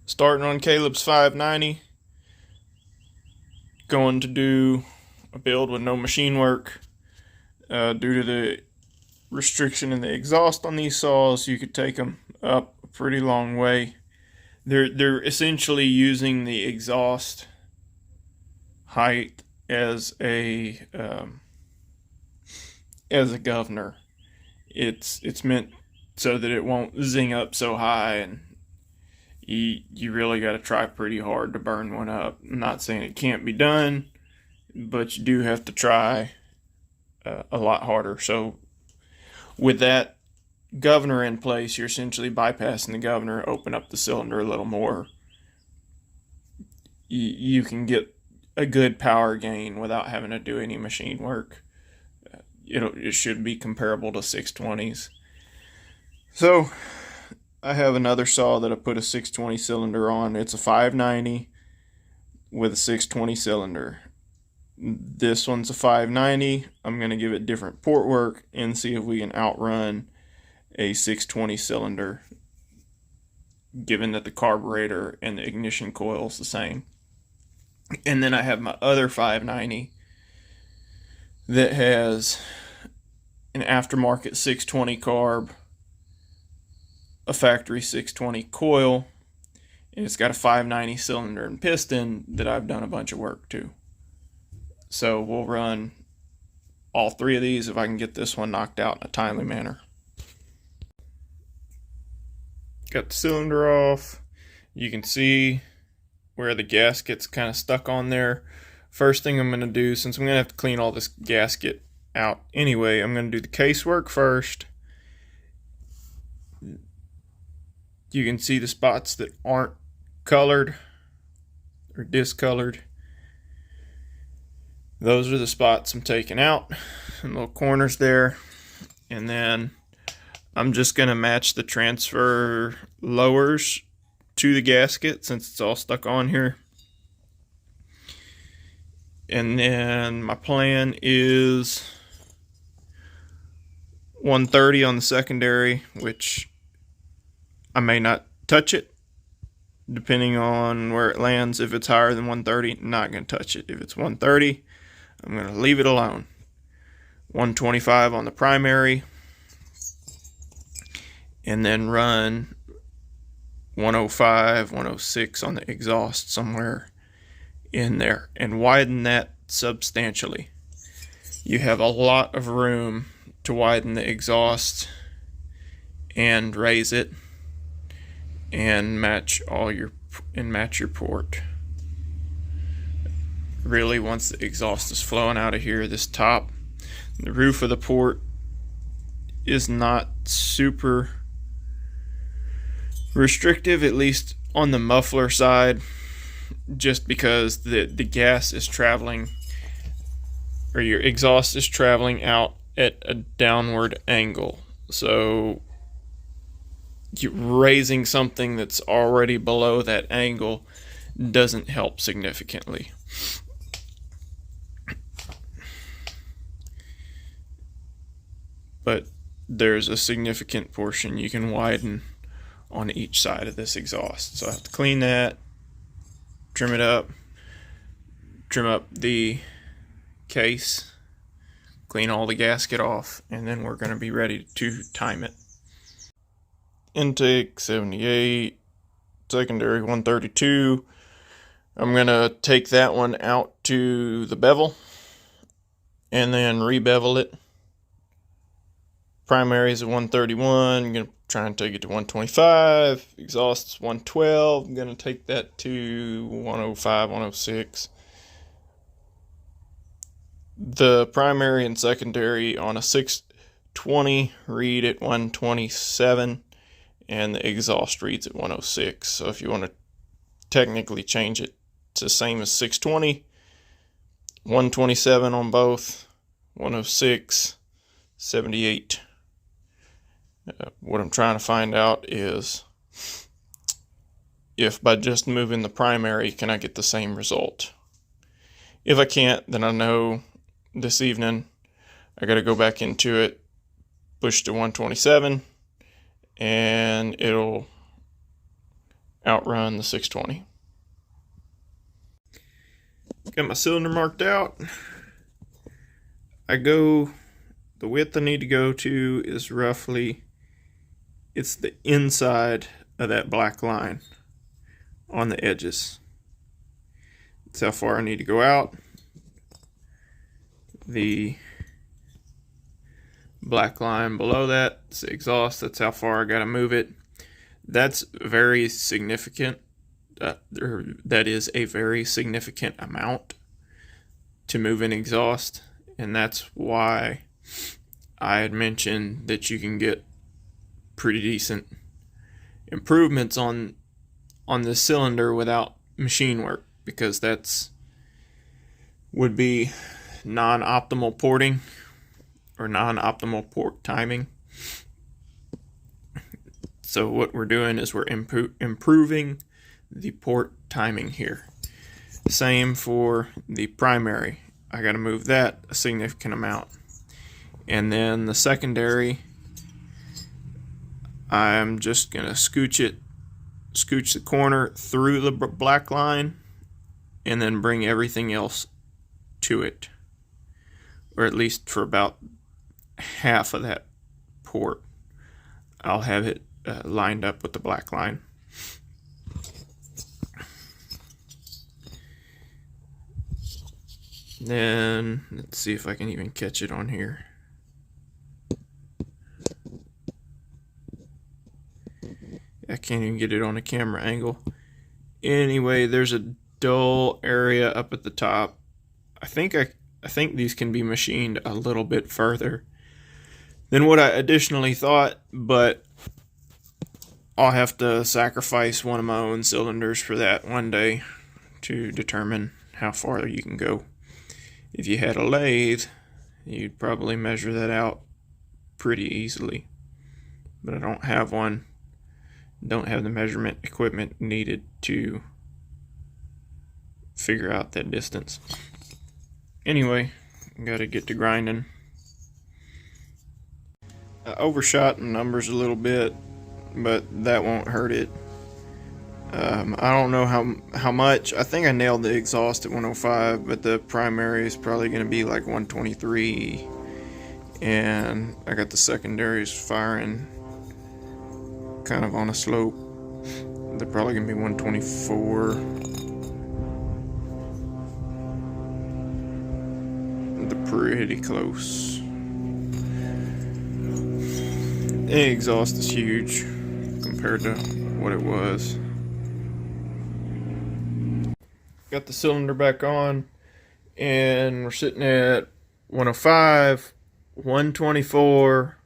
Starting on Caleb's 590, going to do a build with no machine work. Due to the restriction in the exhaust on these saws, you could take them up a pretty long way. They're essentially using the exhaust height as a governor. It's meant so that it won't zing up so high, and you really got to try pretty hard to burn one up. I'm not saying it can't be done, but you do have to try a lot harder. So with that governor in place, you're essentially bypassing the governor, open up the cylinder a little more. You can get a good power gain without having to do any machine work. It should be comparable to 620s. So I have another saw that I put a 620 cylinder on. It's a 590 with a 620 cylinder. This one's a 590. I'm going to give it different port work and see if we can outrun a 620 cylinder, given that the carburetor and the ignition coil is the same. And then I have my other 590 that has an aftermarket 620 carb, a factory 620 coil, and it's got a 590 cylinder and piston that I've done a bunch of work to. So we'll run all three of these if I can get this one knocked out in a timely manner. Got the cylinder off. You can see where the gasket's kind of stuck on there. First thing I'm going to do, since I'm going to have to clean all this gasket out anyway, I'm going to do the casework first. You can see the spots that aren't colored or discolored. Those are the spots I'm taking out, and little corners there. And then I'm just going to match the transfer lowers to the gasket since it's all stuck on here. And then my plan is 130 on the secondary, which I may not touch it depending on where it lands. If it's higher than 130, not going to touch it. If it's 130, I'm going to leave it alone. 125 on the primary, and then run 105, 106 on the exhaust somewhere in there, and widen that substantially. You have a lot of room to widen the exhaust and raise it and match your port. Really, once the exhaust is flowing out of here, this top, the roof of the port is not super restrictive, at least on the muffler side, just because the gas is traveling, or your exhaust is traveling out at a downward angle. So raising something that's already below that angle doesn't help significantly. But there's a significant portion you can widen on each side of this exhaust. So I have to clean that, trim it up, trim up the case, clean all the gasket off, and then we're going to be ready to time it. Intake 78, secondary 132. I'm going to take that one out to the bevel and then re-bevel it. Primary is at 131. I'm going to try and take it to 125. Exhaust is 112. I'm going to take that to 105, 106. The primary and secondary on a 620 read at 127, and the exhaust reads at 106. So if you want to technically change it, it's the same as 620. 127 on both, 106, 78. What I'm trying to find out is if by just moving the primary, can I get the same result? If I can't, then I know this evening I got to go back into it, push to 127, and it'll outrun the 620. Got my cylinder marked out. The width I need to go to is roughly, it's the inside of that black line on the edges. That's how far I need to go out. The black line below that is the exhaust. That's how far I got to move it. That's very significant. That is a very significant amount to move an exhaust, and that's why I had mentioned that you can get pretty decent improvements on this cylinder without machine work, because would be non-optimal porting or non-optimal port timing. So what we're doing is we're improving the port timing here. Same for the primary. I got to move that a significant amount. And then the secondary, I'm just going to scooch the corner through the black line and then bring everything else to it, or at least for about half of that port. I'll have it lined up with the black line. Then let's see if I can even catch it on here. I can't even get it on a camera angle. Anyway, there's a dull area up at the top. I think these can be machined a little bit further than what I additionally thought, but I'll have to sacrifice one of my own cylinders for that one day to determine how far you can go. If you had a lathe, you'd probably measure that out pretty easily, but I don't have one. Don't have the measurement equipment needed to figure out that distance. Anyway, gotta get to grinding. I overshot the numbers a little bit, but that won't hurt it. I don't know how much. I think I nailed the exhaust at 105, but the primary is probably going to be like 123, and I got the secondaries firing kind of on a slope. They're probably going to be 124. They're pretty close. The exhaust is huge compared to what it was. Got the cylinder back on, and we're sitting at 105, 124,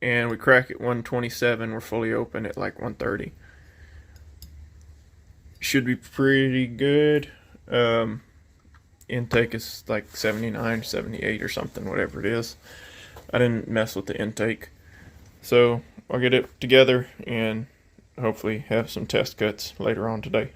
and we crack at 127. We're fully open at like 130. Should be pretty good. Intake is like 79, 78 or something, whatever it is. I didn't mess with the intake. So I'll get it together and hopefully have some test cuts later on today.